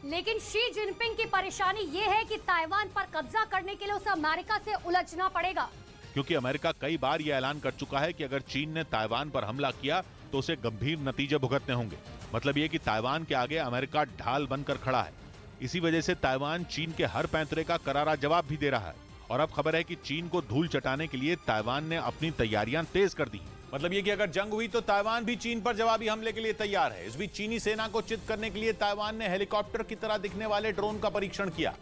लेकिन शी जिनपिंग की परेशानी ये है कि ताइवान पर कब्जा करने के लिए उसे अमेरिका से उलझना पड़ेगा, क्योंकि अमेरिका कई बार यह ऐलान कर चुका है कि अगर चीन ने ताइवान पर हमला किया तो उसे गंभीर नतीजे भुगतने होंगे। मतलब ये कि ताइवान के आगे अमेरिका ढाल बनकर खड़ा है। इसी वजह से ताइवान चीन के हर पैंतरे का करारा जवाब भी दे रहा है। और अब खबर है कि चीन को धूल चटाने के लिए ताइवान ने अपनी तैयारियां तेज कर दी। मतलब ये कि अगर जंग हुई तो ताइवान भी चीन पर जवाबी हमले के लिए तैयार है। इस बीच चीनी सेना को चित करने के लिए ताइवान ने हेलीकॉप्टर की तरह दिखने वाले ड्रोन का परीक्षण किया,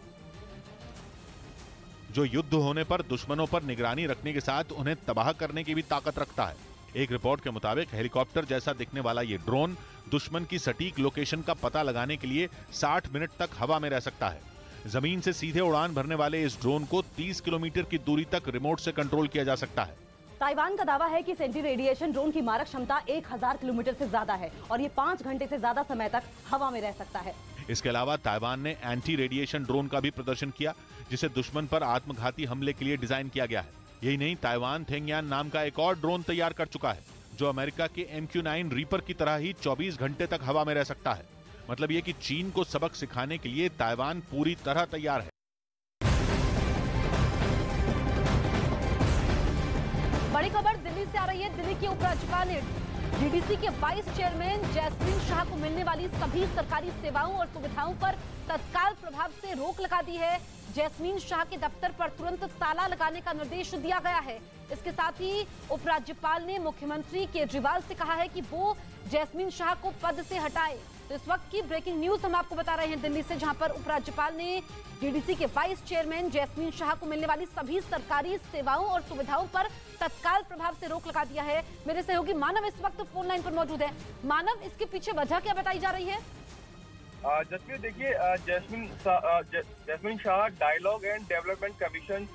जो युद्ध होने पर दुश्मनों पर निगरानी रखने के साथ उन्हें तबाह करने की भी ताकत रखता है। एक रिपोर्ट के मुताबिक हेलीकॉप्टर जैसा दिखने वाला ये ड्रोन दुश्मन की सटीक लोकेशन का पता लगाने के लिए 60 मिनट तक हवा में रह सकता है। जमीन से सीधे उड़ान भरने वाले इस ड्रोन को 30 किलोमीटर की दूरी तक रिमोट से कंट्रोल किया जा सकता है। ताइवान का दावा है कि एंटी रेडिएशन ड्रोन की मारक क्षमता 1000 किलोमीटर से ज्यादा है और ये 5 घंटे से ज्यादा समय तक हवा में रह सकता है। इसके अलावा ताइवान ने एंटी रेडिएशन ड्रोन का भी प्रदर्शन किया, जिसे दुश्मन पर आत्मघाती हमले के लिए डिजाइन किया गया है। यही नहीं, ताइवान थेंगयान नाम का एक और ड्रोन तैयार कर चुका है, जो अमेरिका के MQ-9 रीपर की तरह ही 24 घंटे तक हवा में रह सकता है। मतलब ये कि चीन को सबक सिखाने के लिए ताइवान पूरी तरह तैयार है। बड़ी खबर दिल्ली से आ रही है। दिल्ली के उपराज्यपाल ने डीडीसी के वाइस चेयरमैन जैस्मीन शाह को मिलने वाली सभी सरकारी सेवाओं और सुविधाओं पर तत्काल प्रभाव से रोक लगा दी है। जैस्मीन शाह के दफ्तर पर तुरंत ताला लगाने का निर्देश दिया गया है। इसके साथ ही उपराज्यपाल ने मुख्यमंत्री केजरीवाल से कहा है कि वो जैस्मीन शाह को पद से हटाए। तो इस वक्त की ब्रेकिंग न्यूज हम आपको बता रहे हैं दिल्ली से, जहां पर उपराज्यपाल ने डीडीसी के वाइस चेयरमैन जैस्मीन शाह को मिलने वाली सभी सरकारी सेवाओं और सुविधाओं पर तत्काल प्रभाव से रोक लगा दिया है। मेरे सहयोगी मानव इस वक्त फोन लाइन पर मौजूद है। मानव, इसके पीछे वजह क्या बताई जा रही है? जसवीर, देखिए, Jasmine Shah dialogue and development commission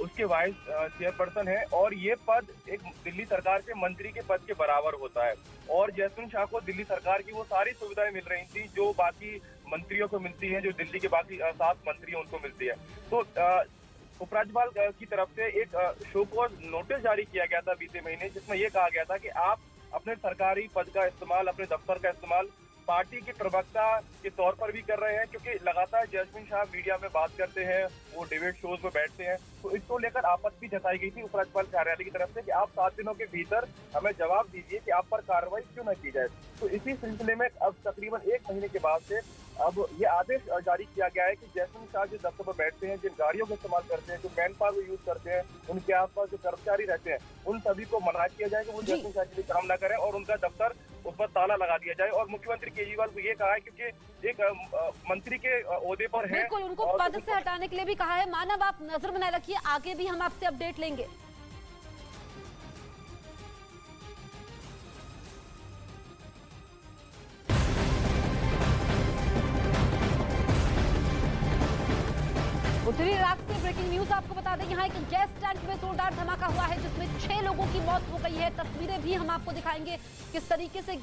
उसके वाइस चेयरपर्सन है और ये पद एक दिल्ली सरकार के मंत्री के पद के बराबर होता है। और जैस्मीन शाह को दिल्ली सरकार की वो सारी सुविधाएं मिल रही थी जो बाकी मंत्रियों को मिलती हैं, जो दिल्ली के बाकी 7 मंत्री हैं उनको मिलती है। तो उपराज्यपाल की तरफ से एक शो कॉज नोटिस जारी किया गया था बीते महीने, जिसमें यह कहा गया था कि आप अपने सरकारी पद का इस्तेमाल, अपने दफ्तर का इस्तेमाल पार्टी के प्रवक्ता के तौर पर भी कर रहे हैं, क्योंकि लगातार जैस्मीन शाह मीडिया में बात करते हैं, वो डिबेट शोज में बैठते हैं। तो इसको लेकर आपत्ति जताई गई थी उपराज्यपाल कार्यालय की तरफ से कि आप 7 दिनों के भीतर हमें जवाब दीजिए कि आप पर कार्रवाई क्यों न की जाए। तो इसी सिलसिले में अब तकरीबन 1 महीने के बाद से अब ये आदेश जारी किया गया है कि जैस्मीन शाह जिस दफ्तर पर बैठते हैं, जिन गाड़ियों का इस्तेमाल करते हैं, जो मैन पावर यूज करते हैं, उनके आसपास जो कर्मचारी रहते हैं, उन सभी को मना किया जाए कि वो जैस्मीन शाह के लिए काम न करें और उनका दफ्तर उस पर ताला लगा दिया जाए। और मुख्यमंत्री केजरीवाल को ये कहा है, क्योंकि एक मंत्री के ओहदे पर है, बिल्कुल उनको पद से हटाने के लिए भी कहा है। मानव, आप नजर बनाए रखिए, आगे भी हम आपसे अपडेट लेंगे। उत्तरी इराक से ब्रेकिंग न्यूज आपको बता दें, यहाँ एक गैस टैंक में जोरदार धमाका हुआ है जिसमें 6 लोगों की मौत हो गई है। तस्वीरें भी हम आपको दिखाएंगे किस तरीके से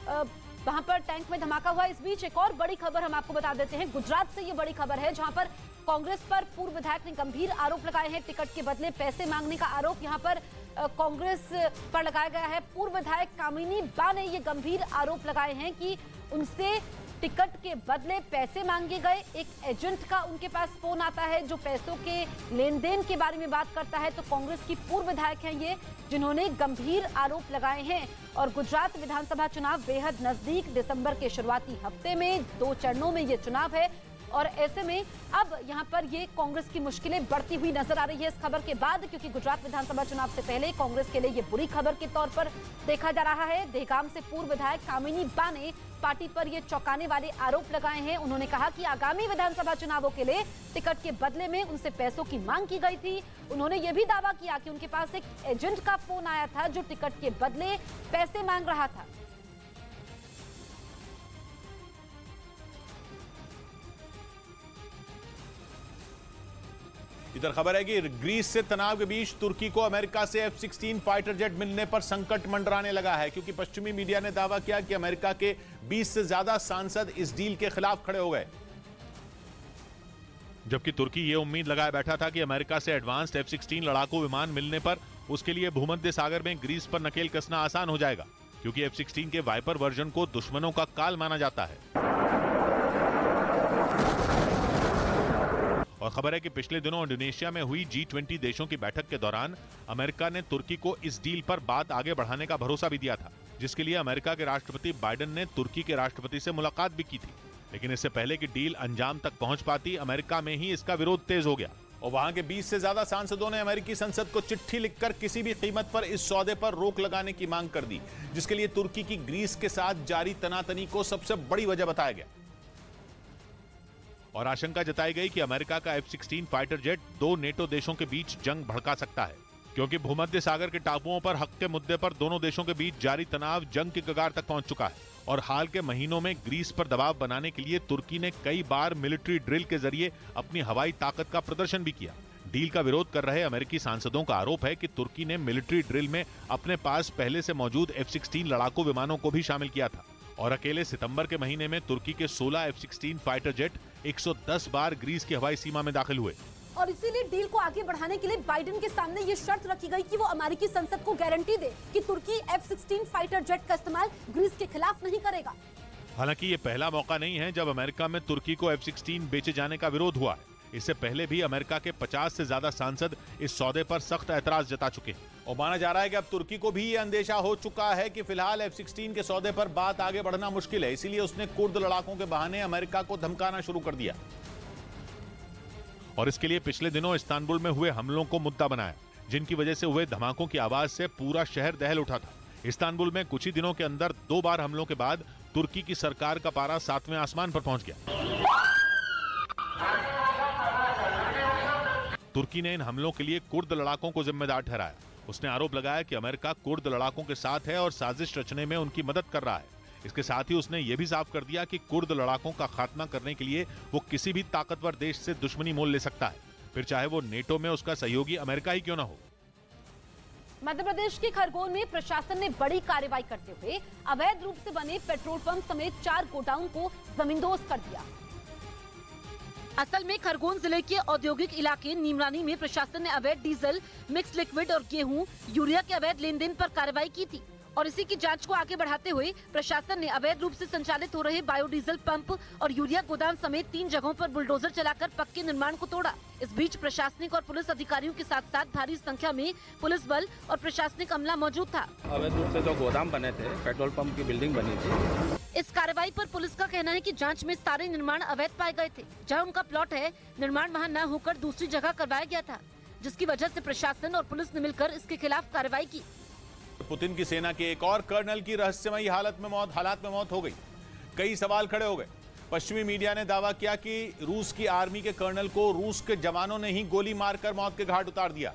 वहां पर टैंक में धमाका हुआ। इस बीच एक और बड़ी खबर हम आपको बता देते हैं। गुजरात से ये बड़ी खबर है, जहां पर कांग्रेस पर पूर्व विधायक ने गंभीर आरोप लगाए हैं। टिकट के बदले पैसे मांगने का आरोप यहां पर कांग्रेस पर लगाया गया है। पूर्व विधायक कामिनी बा ने ये गंभीर आरोप लगाए हैं कि उनसे टिकट के बदले पैसे मांगे गए। एक एजेंट का उनके पास फोन आता है जो पैसों के लेन देन के बारे में बात करता है। तो कांग्रेस की पूर्व विधायक हैं ये, जिन्होंने गंभीर आरोप लगाए हैं। और गुजरात विधानसभा चुनाव बेहद नजदीक, दिसंबर के शुरुआती हफ्ते में 2 चरणों में ये चुनाव है और ऐसे में अब यहाँ पर ये कांग्रेस की मुश्किलें बढ़ती हुई नजर आ रही है इस खबर के बाद, क्योंकि गुजरात विधानसभा चुनाव से पहले कांग्रेस के लिए ये बुरी खबर के तौर पर देखा जा रहा है। देहगाम से पूर्व विधायक कामिनी बा ने पार्टी पर ये चौंकाने वाले आरोप लगाए हैं। उन्होंने कहा कि आगामी विधानसभा चुनावों के लिए टिकट के बदले में उनसे पैसों की मांग की गई थी। उन्होंने ये भी दावा किया कि उनके पास एक एजेंट का फोन आया था जो टिकट के बदले पैसे मांग रहा था। इधर खबर है कि ग्रीस से तनाव के बीच तुर्की को अमेरिका से F-16 फाइटर जेट मिलने पर संकट मंडराने लगा है, क्योंकि पश्चिमी मीडिया ने दावा किया कि अमेरिका के 20 से ज्यादा सांसद इस डील के खिलाफ खड़े हो गए। जबकि तुर्की ये उम्मीद लगाए बैठा था कि अमेरिका से एडवांस्ड F-16 लड़ाकू विमान मिलने पर उसके लिए भूमध्य सागर में ग्रीस पर नकेल कसना आसान हो जाएगा, क्योंकि F-16 के वाइपर वर्जन को दुश्मनों का काल माना जाता है। और खबर है कि पिछले दिनों इंडोनेशिया में हुई G20 देशों की बैठक के दौरान अमेरिका ने तुर्की को इस डील पर बात आगे बढ़ाने का भरोसा भी दिया था, जिसके लिए अमेरिका के राष्ट्रपति बाइडेन ने तुर्की के राष्ट्रपति से मुलाकात भी की थी। लेकिन इससे पहले कि डील अंजाम तक पहुंच पाती, अमेरिका में ही इसका विरोध तेज हो गया और वहां के 20 से ज्यादा सांसदों ने अमेरिकी संसद को चिट्ठी लिखकर किसी भी कीमत पर इस सौदे पर रोक लगाने की मांग कर दी, जिसके लिए तुर्की की ग्रीस के साथ जारी तनातनी को सबसे बड़ी वजह बताया गया। और आशंका जताई गई कि अमेरिका का F-16 फाइटर जेट 2 नेटो देशों के बीच जंग भड़का सकता है, क्योंकि भूमध्य सागर के टापुओं पर हक के मुद्दे पर दोनों देशों के बीच जारी तनाव जंग की कगार तक पहुंच चुका है। और हाल के महीनों में ग्रीस पर दबाव बनाने के लिए तुर्की ने कई बार मिलिट्री ड्रिल के जरिए अपनी हवाई ताकत का प्रदर्शन भी किया। डील का विरोध कर रहे अमेरिकी सांसदों का आरोप है कि तुर्की ने मिलिट्री ड्रिल में अपने पास पहले से मौजूद F-16 लड़ाकू विमानों को भी शामिल किया था। और अकेले सितंबर के महीने में तुर्की के 16 F-16 फाइटर जेट 110 बार ग्रीस की हवाई सीमा में दाखिल हुए। और इसीलिए डील को आगे बढ़ाने के लिए बाइडेन के सामने ये शर्त रखी गई कि वो अमेरिकी संसद को गारंटी दे कि तुर्की F-16 फाइटर जेट का इस्तेमाल ग्रीस के खिलाफ नहीं करेगा। हालांकि ये पहला मौका नहीं है जब अमेरिका में तुर्की को F-16 बेचे जाने का विरोध हुआ है। इससे पहले भी अमेरिका के 50 से ज्यादा सांसद इस सौदे पर सख्त ऐतराज जता चुके हैं और माना जा रहा है कि अब तुर्की को भी ये अंदेशा हो चुका है कि फिलहाल F-16 के सौदे पर बात आगे बढ़ना मुश्किल है, इसीलिए उसने कुर्द लड़ाकों के बहाने अमेरिका को धमकाना शुरू कर दिया और इसके लिए पिछले दिनों इस्तांबुल में हुए हमलों को मुद्दा बनाया, जिनकी वजह से हुए धमाकों की आवाज से पूरा शहर दहल उठा था। इस्तांबुल में कुछ ही दिनों के अंदर 2 बार हमलों के बाद तुर्की की सरकार का पारा 7वें आसमान पर पहुंच गया। तुर्की ने इन हमलों के लिए कुर्द लड़ाकों को जिम्मेदार ठहराया। उसने आरोप लगाया कि अमेरिका कुर्द लड़ाकों के साथ है और साजिश रचने में उनकी मदद कर रहा है। इसके साथ ही उसने ये भी साफ कर दिया कि कुर्द लड़ाकों का खात्मा करने के लिए वो किसी भी ताकतवर देश से दुश्मनी मोल ले सकता है, फिर चाहे वो नेटो में उसका सहयोगी अमेरिका ही क्यों ना हो। मध्य प्रदेश के खरगोन में प्रशासन ने बड़ी कार्रवाई करते हुए अवैध रूप से बने पेट्रोल पंप समेत 4 गोडाउन को जमींदोज कर दिया। असल में खरगोन जिले के औद्योगिक इलाके नीमरानी में प्रशासन ने अवैध डीजल, मिक्स लिक्विड और गेहूं, यूरिया के अवैध लेन देन पर कार्रवाई की थी और इसी की जांच को आगे बढ़ाते हुए प्रशासन ने अवैध रूप से संचालित हो रहे बायोडीजल पंप और यूरिया गोदाम समेत 3 जगहों पर बुलडोजर चलाकर पक्के निर्माण को तोड़ा। इस बीच प्रशासनिक और पुलिस अधिकारियों के साथ साथ भारी संख्या में पुलिस बल और प्रशासनिक अमला मौजूद था। अवैध रूप से जो गोदाम बने थे, पेट्रोल पंप की बिल्डिंग बनी थी। इस कार्रवाई पर पुलिस का कहना है कि जांच में सारे निर्माण अवैध पाए गए थे। जहां उनका प्लॉट है, निर्माण वहां न होकर दूसरी जगह करवाया गया था, जिसकी वजह से प्रशासन और पुलिस ने मिलकर इसके खिलाफ कार्रवाई की। पुतिन की सेना के एक और कर्नल की रहस्यमयी हालात में मौत हो गई। कई सवाल खड़े हो गए। पश्चिमी मीडिया ने दावा किया कि रूस की आर्मी के कर्नल को रूस के जवानों ने ही गोली मारकर मौत के घाट उतार दिया,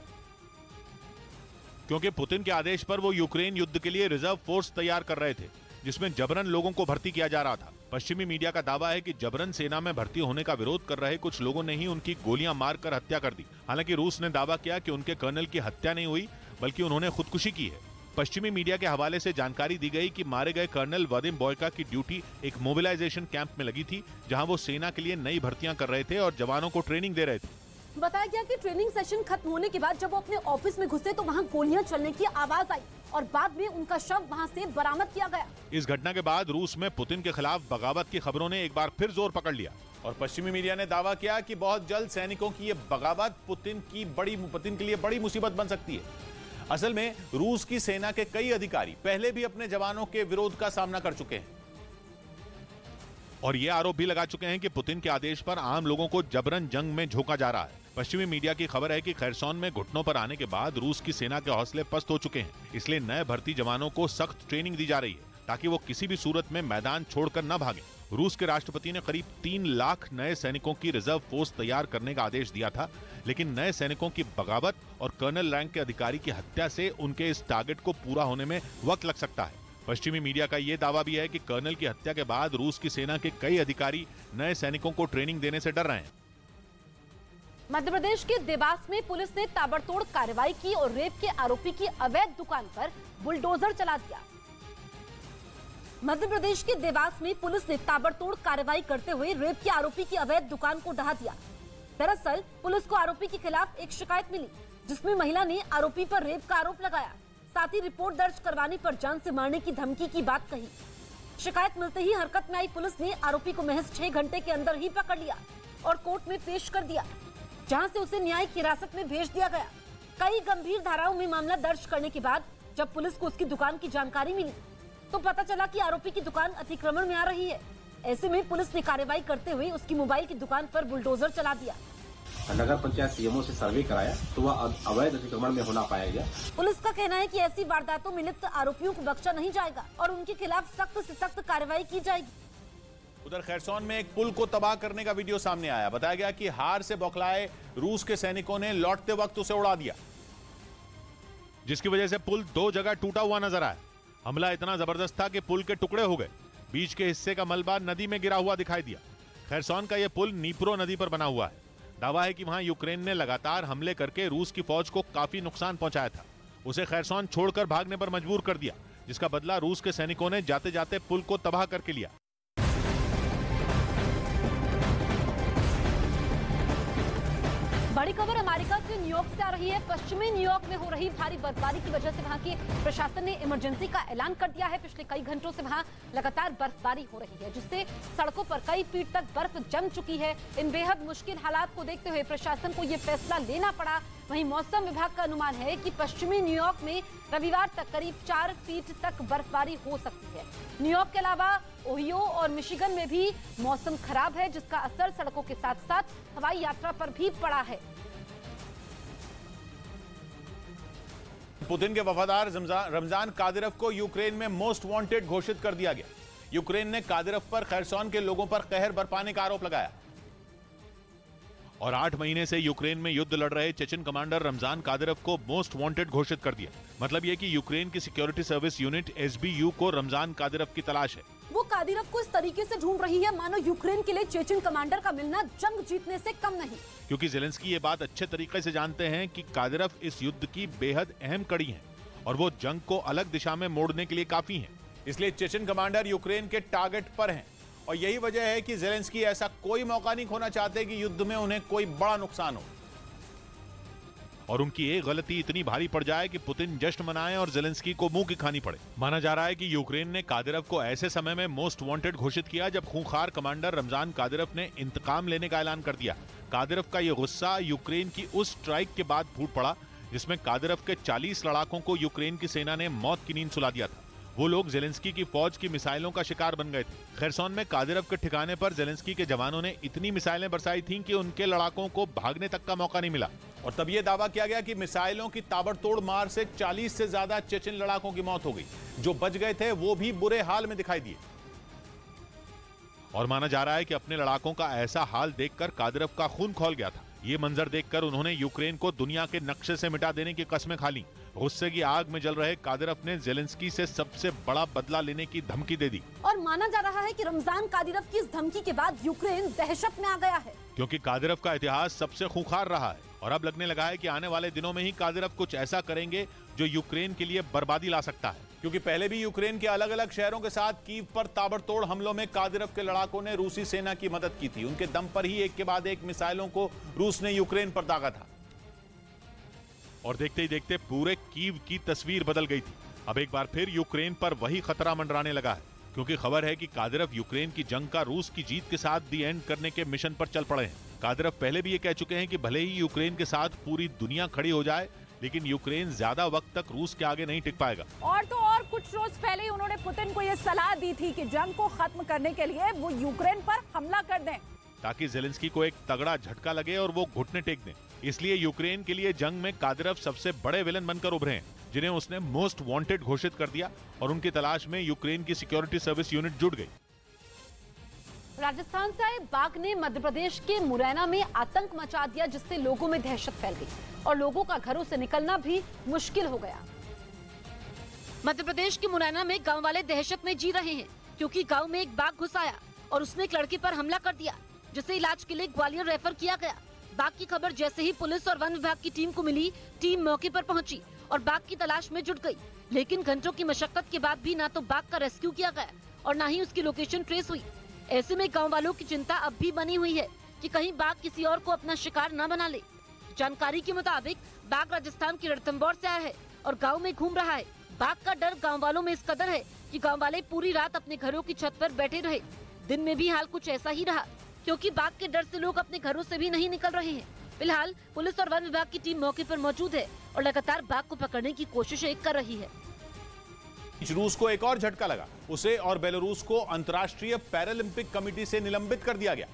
क्योंकि पुतिन के आदेश पर वो यूक्रेन युद्ध के लिए रिजर्व फोर्स तैयार कर रहे थे, जिसमें जबरन लोगों को भर्ती किया जा रहा था। पश्चिमी मीडिया का दावा है कि जबरन सेना में भर्ती होने का विरोध कर रहे कुछ लोगों ने ही उनकी गोलियां मारकर हत्या कर दी। हालांकि रूस ने दावा किया कि उनके कर्नल की हत्या नहीं हुई, बल्कि उन्होंने खुदकुशी की है। पश्चिमी मीडिया के हवाले से जानकारी दी गई कि मारे गए कर्नल वादिम बॉयका की ड्यूटी एक मोबिलाइजेशन कैंप में लगी थी, जहां वो सेना के लिए नई भर्तियां कर रहे थे और जवानों को ट्रेनिंग दे रहे थे। बताया गया कि ट्रेनिंग सेशन खत्म होने के बाद जब वो अपने ऑफिस में घुसे तो वहां गोलियां चलने की आवाज आई और बाद में उनका शव वहां से बरामद किया गया। इस घटना के बाद रूस में पुतिन के खिलाफ बगावत की खबरों ने एक बार फिर जोर पकड़ लिया और पश्चिमी मीडिया ने दावा किया कि बहुत जल्द सैनिकों की ये बगावत पुतिन के लिए बड़ी मुसीबत बन सकती है। असल में रूस की सेना के कई अधिकारी पहले भी अपने जवानों के विरोध का सामना कर चुके हैं और ये आरोप भी लगा चुके हैं कि पुतिन के आदेश पर आम लोगों को जबरन जंग में झोंका जा रहा है। पश्चिमी मीडिया की खबर है कि खैरसौन में घुटनों पर आने के बाद रूस की सेना के हौसले पस्त हो चुके हैं, इसलिए नए भर्ती जवानों को सख्त ट्रेनिंग दी जा रही है ताकि वो किसी भी सूरत में मैदान छोड़कर न भागें। रूस के राष्ट्रपति ने करीब 3 लाख नए सैनिकों की रिजर्व फोर्स तैयार करने का आदेश दिया था, लेकिन नए सैनिकों की बगावत और कर्नल रैंक के अधिकारी की हत्या से उनके इस टारगेट को पूरा होने में वक्त लग सकता है। पश्चिमी मीडिया का यह दावा भी है कि कर्नल की हत्या के बाद रूस की सेना के कई अधिकारी नए सैनिकों को ट्रेनिंग देने से डर रहे हैं। मध्य प्रदेश के देवास में पुलिस ने ताबड़तोड़ कार्रवाई की और रेप के आरोपी की अवैध दुकान पर बुलडोजर चला दिया। मध्य प्रदेश के देवास में पुलिस ने ताबड़तोड़ कार्रवाई करते हुए रेप के आरोपी की अवैध दुकान को ढहा दिया। दरअसल पुलिस को आरोपी के खिलाफ एक शिकायत मिली, जिसमें महिला ने आरोपी पर रेप का आरोप लगाया, साथ ही रिपोर्ट दर्ज करवाने पर जान से मारने की धमकी की बात कही। शिकायत मिलते ही हरकत में आई पुलिस ने आरोपी को महज 6 घंटे के अंदर ही पकड़ लिया और कोर्ट में पेश कर दिया, जहां से उसे न्यायिक हिरासत में भेज दिया गया। कई गंभीर धाराओं में मामला दर्ज करने के बाद जब पुलिस को उसकी दुकान की जानकारी मिली तो पता चला कि आरोपी की दुकान अतिक्रमण में आ रही है। ऐसे में पुलिस ने कार्रवाई करते हुए उसकी मोबाइल की दुकान पर बुलडोजर चला दिया। नगर पंचायत सीएमओ से सर्वे कराया तो वह अवैध अतिक्रमण में होना पाया गया। पुलिस का कहना है कि ऐसी वारदातों में लिप्त आरोपियों को बख्शा नहीं जाएगा और उनके खिलाफ सख्त से सख्त कार्रवाई की जाएगी। उधर खरसौन में एक पुल को तबाह करने का वीडियो सामने आया। बताया गया कि हार से बौखलाए रूस के सैनिकों ने लौटते वक्त उसे उड़ा दिया, जिसकी वजह से पुल 2 जगह टूटा हुआ नजर आया। हमला इतना जबरदस्त था कि पुल के टुकड़े हो गए। बीच के हिस्से का मलबा नदी में गिरा हुआ दिखाई दिया। खरसौन का यह पुल नीप्रो नदी पर बना हुआ है। दावा है कि वहां यूक्रेन ने लगातार हमले करके रूस की फौज को काफी नुकसान पहुंचाया था। उसे खरसौन छोड़कर भागने पर मजबूर कर दिया, जिसका बदला रूस के सैनिकों ने जाते जाते पुल को तबाह करके लिया। बड़ी खबर अमेरिका के न्यूयॉर्क से आ रही है। पश्चिमी न्यूयॉर्क में हो रही भारी बर्फबारी की वजह से वहां के प्रशासन ने इमरजेंसी का ऐलान कर दिया है। पिछले कई घंटों से वहां लगातार बर्फबारी हो रही है, जिससे सड़कों पर कई फीट तक बर्फ जम चुकी है। इन बेहद मुश्किल हालात को देखते हुए प्रशासन को ये फैसला लेना पड़ा। वहीं मौसम विभाग का अनुमान है कि पश्चिमी न्यूयॉर्क में रविवार तक करीब 4 फीट तक बर्फबारी हो सकती है। न्यूयॉर्क के अलावा ओहियो और मिशिगन में भी मौसम खराब है, जिसका असर सड़कों के साथ साथ हवाई यात्रा पर भी पड़ा है। पुतिन के वफादार रमजान कादिरव को यूक्रेन में मोस्ट वांटेड घोषित कर दिया गया। यूक्रेन ने कादिरव पर खरसौन के लोगों पर कहर बरपाने का आरोप लगाया और 8 महीने से यूक्रेन में युद्ध लड़ रहे चेचन कमांडर रमजान कादिरव को मोस्ट वांटेड घोषित कर दिया। मतलब यह कि यूक्रेन की सिक्योरिटी सर्विस यूनिट SBU को रमजान कादिरव की तलाश है। वो कादिरव को इस तरीके से ढूंढ रही है मानो यूक्रेन के लिए चेचन कमांडर का मिलना जंग जीतने से कम नहीं। क्योंकि ज़ेलेंस्की ये बात अच्छे तरीके से जानते हैं कि कादिरव इस युद्ध की बेहद अहम कड़ी है और वो जंग को अलग दिशा में मोड़ने के लिए काफी हैं। इसलिए चेचन कमांडर यूक्रेन के टारगेट पर हैं और यही वजह है कि ज़ेलेंस्की ऐसा कोई मौका नहीं खोना चाहते कि युद्ध में उन्हें कोई बड़ा नुकसान हो और उनकी एक गलती इतनी भारी पड़ जाए कि पुतिन जश्न मनाए और ज़ेलेंस्की को मुंह की खानी पड़े। माना जा रहा है कि यूक्रेन ने कादिरव को ऐसे समय में मोस्ट वांटेड घोषित किया जब खूंखार कमांडर रमजान कादिरव ने इंतकाम लेने का ऐलान कर दिया। कादिरव का यह गुस्सा यूक्रेन की उस स्ट्राइक के बाद फूट पड़ा जिसमें कादिरव के 40 लड़ाकों को यूक्रेन की सेना ने मौत की नींद सुला दिया था। वो लोग ज़ेलेंस्की की फौज की मिसाइलों का शिकार बन गए थे। खरसौन में कादिरव के ठिकाने पर ज़ेलेंस्की के जवानों ने इतनी मिसाइलें बरसाई थीं कि उनके लड़ाकों को भागने तक का मौका नहीं मिला और तब ये दावा किया गया कि मिसाइलों की ताबड़तोड़ मार से 40 से ज्यादा चेचन लड़ाकों की मौत हो गई। जो बच गए थे वो भी बुरे हाल में दिखाई दिए और माना जा रहा है कि अपने लड़ाकों का ऐसा हाल देखकर कादिरव का खून खौल गया था। ये मंजर देखकर उन्होंने यूक्रेन को दुनिया के नक्शे से मिटा देने की कस्में खा ली। गुस्से की आग में जल रहे कादिरव ने ज़ेलेंस्की से सबसे बड़ा बदला लेने की धमकी दे दी और माना जा रहा है कि रमजान कादिरव की इस धमकी के बाद यूक्रेन दहशत में आ गया है, क्योंकि कादिरव का इतिहास सबसे खूंखार रहा है और अब लगने लगा है कि आने वाले दिनों में ही कादिरव कुछ ऐसा करेंगे जो यूक्रेन के लिए बर्बादी ला सकता है। क्योंकि पहले भी यूक्रेन के अलग अलग शहरों के साथ कीव पर ताबड़तोड़ हमलों में कादिरव के लड़ाकों ने रूसी सेना की मदद की थी। उनके दम पर ही एक के बाद एक मिसाइलों को रूस ने यूक्रेन पर दागा था और देखते ही देखते पूरे कीव की तस्वीर बदल गई थी। अब एक बार फिर यूक्रेन पर वही खतरा मंडराने लगा है, क्योंकि खबर है कि कादिरव यूक्रेन की जंग का रूस की जीत के साथ दी एंड करने के मिशन पर चल पड़े हैं। कादिरव पहले भी ये कह चुके हैं कि भले ही यूक्रेन के साथ पूरी दुनिया खड़ी हो जाए, लेकिन यूक्रेन ज्यादा वक्त तक रूस के आगे नहीं टिक पाएगा। और तो और कुछ रोज पहले ही उन्होंने पुतिन को ये सलाह दी थी कि जंग को खत्म करने के लिए वो यूक्रेन पर हमला कर दें, ताकि ज़ेलेंस्की को एक तगड़ा झटका लगे और वो घुटने टेक दें। इसलिए यूक्रेन के लिए जंग में कादिरव सबसे बड़े विलन बनकर उभरे हैं, जिन्हें उसने मोस्ट वांटेड घोषित कर दिया और उनकी तलाश में यूक्रेन की सिक्योरिटी सर्विस यूनिट जुट गई। राजस्थान से आए बाघ ने मध्य प्रदेश के मुरैना में आतंक मचा दिया, जिससे लोगों में दहशत फैल गई और लोगों का घरों से निकलना भी मुश्किल हो गया। मध्य प्रदेश के मुरैना में गांव वाले दहशत में जी रहे हैं, क्योंकि गांव में एक बाघ घुस आया और उसने एक लड़के पर हमला कर दिया, जिसे इलाज के लिए ग्वालियर रेफर किया गया। बाघ की खबर जैसे ही पुलिस और वन विभाग की टीम को मिली, टीम मौके पर पहुंची और बाघ की तलाश में जुट गई। लेकिन घंटों की मशक्कत के बाद भी ना तो बाघ का रेस्क्यू किया गया और ना ही उसकी लोकेशन ट्रेस हुई। ऐसे में गाँव वालों की चिंता अब भी बनी हुई है कि कहीं बाघ किसी और को अपना शिकार न बना ले। जानकारी के मुताबिक बाघ राजस्थान के रणथंभौर से आया है और गाँव में घूम रहा है। बाघ का डर गाँव वालों में इस कदर है कि गाँव वाले पूरी रात अपने घरों की छत पर बैठे रहे। दिन में भी हाल कुछ ऐसा ही रहा, क्योंकि बाघ के डर से लोग अपने घरों से भी नहीं निकल रहे हैं। फिलहाल पुलिस और वन विभाग की टीम मौके पर मौजूद है और लगातार बाघ को पकड़ने की कोशिशें कर रही है। रूस को एक और झटका लगा, उसे और बेलारूस को अंतर्राष्ट्रीय पैरालंपिक कमेटी से निलंबित कर दिया गया।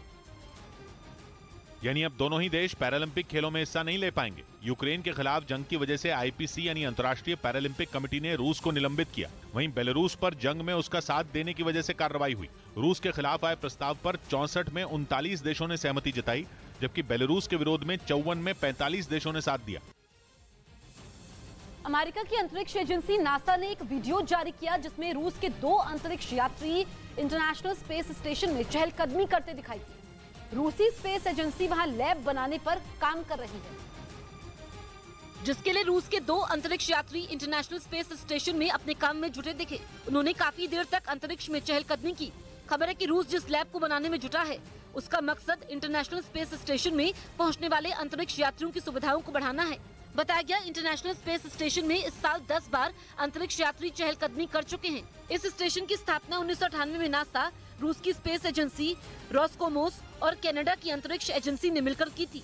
यानी अब दोनों ही देश पैरालंपिक खेलों में हिस्सा नहीं ले पाएंगे। यूक्रेन के खिलाफ जंग की वजह से आईपीसी यानी अंतर्राष्ट्रीय पैरालंपिक कमेटी ने रूस को निलंबित किया। वहीं बेलारूस पर जंग में उसका साथ देने की वजह से कार्रवाई हुई। रूस के खिलाफ आए प्रस्ताव पर 64 में 39 देशों ने सहमति जताई, जबकि बेलारूस के विरोध में 54 में 45 देशों ने साथ दिया। अमेरिका की अंतरिक्ष एजेंसी नासा ने एक वीडियो जारी किया जिसमें रूस के 2 अंतरिक्ष यात्री इंटरनेशनल स्पेस स्टेशन में चहलकदमी करते दिखाई दिए। रूसी स्पेस एजेंसी वहां लैब बनाने पर काम कर रही है, जिसके लिए रूस के 2 अंतरिक्ष यात्री इंटरनेशनल स्पेस स्टेशन में अपने काम में जुटे दिखे। उन्होंने काफी देर तक अंतरिक्ष में चहलकदमी की। खबर है कि रूस जिस लैब को बनाने में जुटा है, उसका मकसद इंटरनेशनल स्पेस स्टेशन में पहुंचने वाले अंतरिक्ष यात्रियों की सुविधाओं को बढ़ाना है। बताया गया इंटरनेशनल स्पेस स्टेशन में इस साल 10 बार अंतरिक्ष यात्री चहलकदमी कर चुके हैं। इस स्टेशन की स्थापना 1998 में नासा, रूस की स्पेस एजेंसी रोस्कोमोस और कनाडा की अंतरिक्ष एजेंसी ने मिलकर की थी।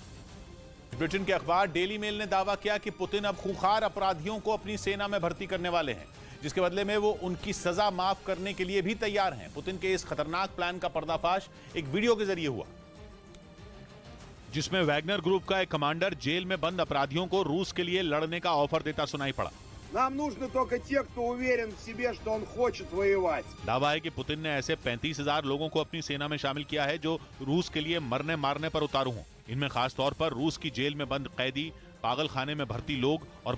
ब्रिटेन के अखबार डेली मेल ने दावा किया कि पुतिन अब खूंखार अपराधियों को अपनी सेना में भर्ती करने वाले हैं, जिसके बदले में वो उनकी सजा माफ करने के लिए भी तैयार हैं। पुतिन के इस खतरनाक प्लान का पर्दाफाश एक वीडियो के जरिए हुआ, जिसमें वैगनर ग्रुप का एक कमांडर जेल में बंद अपराधियों को रूस के लिए लड़ने का ऑफर देता सुनाई पड़ा। Нам нужны только те, кто उверен в себе, что он хочет воевать. दावा है कि पुतिन ने ऐसे 35,000 लोगों को अपनी सेना में शामिल किया है जो रूस के लिए मरने मारने पर उतारू हों। इनमें खास तौर पर रूस की जेल में बंद कैदी, पागल खाने में भर्ती लोग और